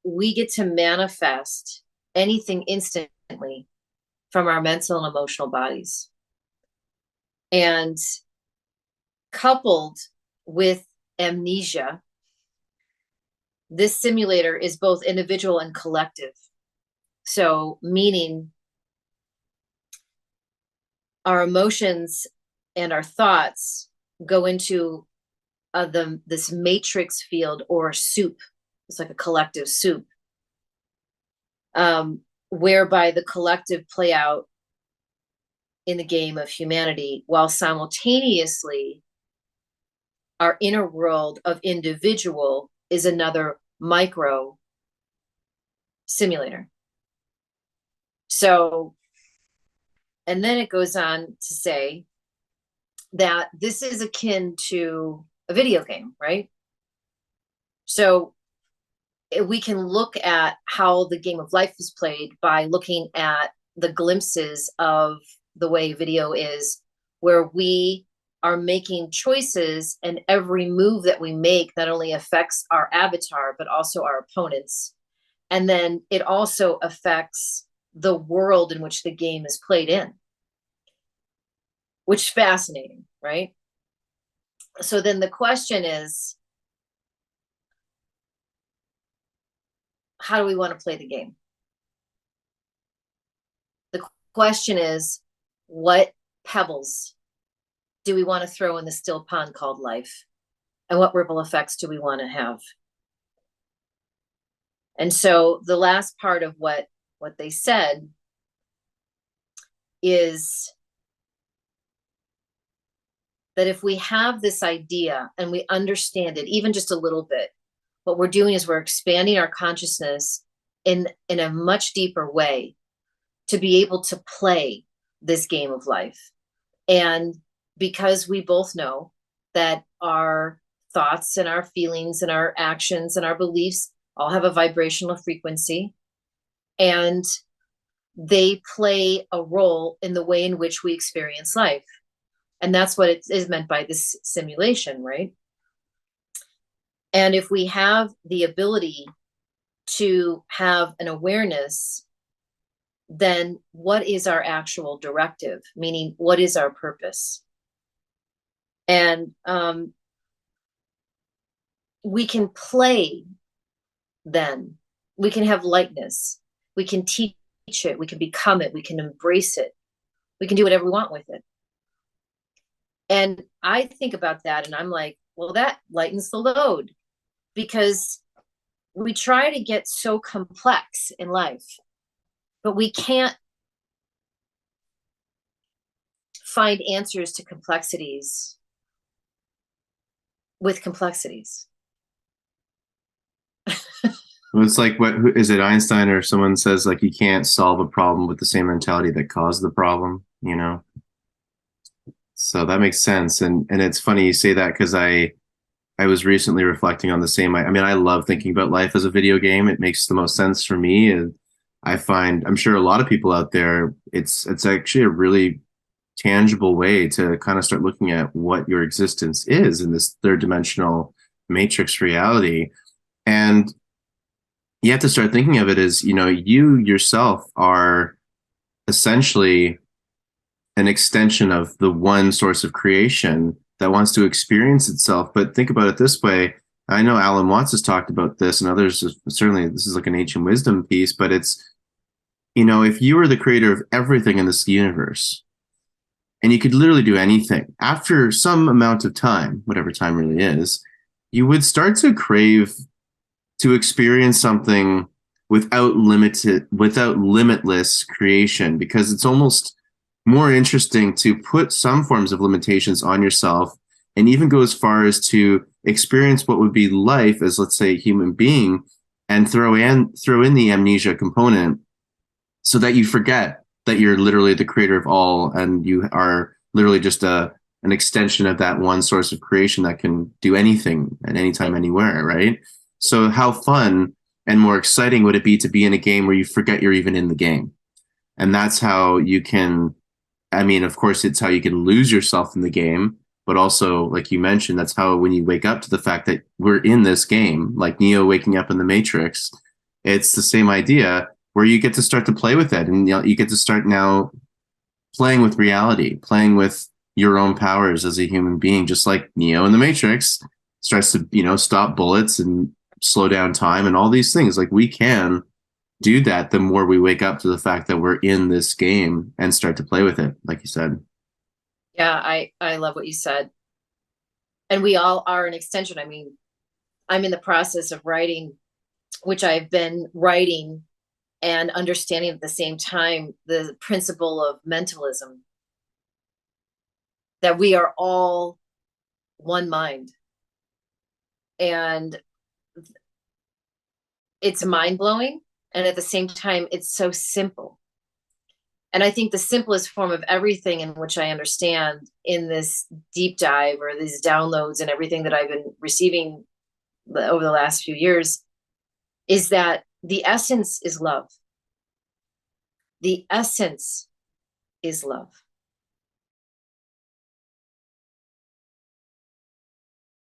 we get to manifest anything instantly from our mental and emotional bodies. And coupled with amnesia, this simulator is both individual and collective. So, meaning our emotions and our thoughts go into this matrix field or soup. It's like a collective soup, whereby the collective play out in the game of humanity, while simultaneously our inner world of individual is another micro simulator. So, and then it goes on to say that this is akin to a video game, right? So we can look at how the game of life is played by looking at the glimpses of the way video is, where we are making choices, and every move that we make not only affects our avatar, but also our opponents. And then it also affects the world in which the game is played in, which is fascinating, right? So then the question is, how do we want to play the game? The question is, what pebbles do we want to throw in the still pond called life? And what ripple effects do we want to have? And so the last part of what they said is that if we have this idea and we understand it even just a little bit, what we're doing is we're expanding our consciousness in a much deeper way to be able to play this game of life. And because we both know that our thoughts and our feelings and our actions and our beliefs all have a vibrational frequency, and they play a role in the way in which we experience life. And that's what it is meant by this simulation, right? And if we have the ability to have an awareness, then what is our actual directive? Meaning, what is our purpose? And we can play then. We can have lightness. We can teach it. We can become it. We can embrace it. We can do whatever we want with it. And I think about that and I'm like, well, that lightens the load, because we try to get so complex in life, but we can't find answers to complexities with complexities. Well, it's like, what is it, Einstein or someone says, like, you can't solve a problem with the same mentality that caused the problem, you know? So that makes sense. And it's funny you say that, because I was recently reflecting on the same. I mean, I love thinking about life as a video game. It makes the most sense for me. And I find, I'm sure a lot of people out there, it's actually a really tangible way to kind of start looking at what your existence is in this third dimensional matrix reality. And you have to start thinking of it as, you know, you yourself are essentially an extension of the one source of creation that wants to experience itself. But think about it this way. I know Alan Watts has talked about this, and others, certainly this is like an ancient wisdom piece, but it's, you know, if you were the creator of everything in this universe and you could literally do anything, after some amount of time, whatever time really is, you would start to crave to experience something without limitless creation, because it's almost more interesting to put some forms of limitations on yourself, and even go as far as to experience what would be life as, let's say, a human being, and throw in the amnesia component, so that you forget that you're literally the creator of all, and you are literally just an extension of that one source of creation that can do anything at any time, anywhere, right? So how fun and more exciting would it be to be in a game where you forget you're even in the game? And that's how you can, I mean, of course, it's how you can lose yourself in the game, but also, like you mentioned, that's how, when you wake up to the fact that we're in this game, like Neo waking up in the Matrix, It's the same idea where you get to start to play with it, and you get to start now playing with reality, playing with your own powers as a human being, just like Neo in the Matrix starts to, stop bullets and slow down time and all these things. Like we can do that the more we wake up to the fact that we're in this game and start to play with it, like you said. Yeah, I love what you said. And we all are an extension. I mean, I'm in the process of writing, which I've been writing and understanding at the same time the principle of mentalism, that we are all one mind. And it's mind blowing. And at the same time, it's so simple. And I think the simplest form of everything in which I understand in this deep dive or these downloads and everything that I've been receiving over the last few years is that the essence is love. The essence is love.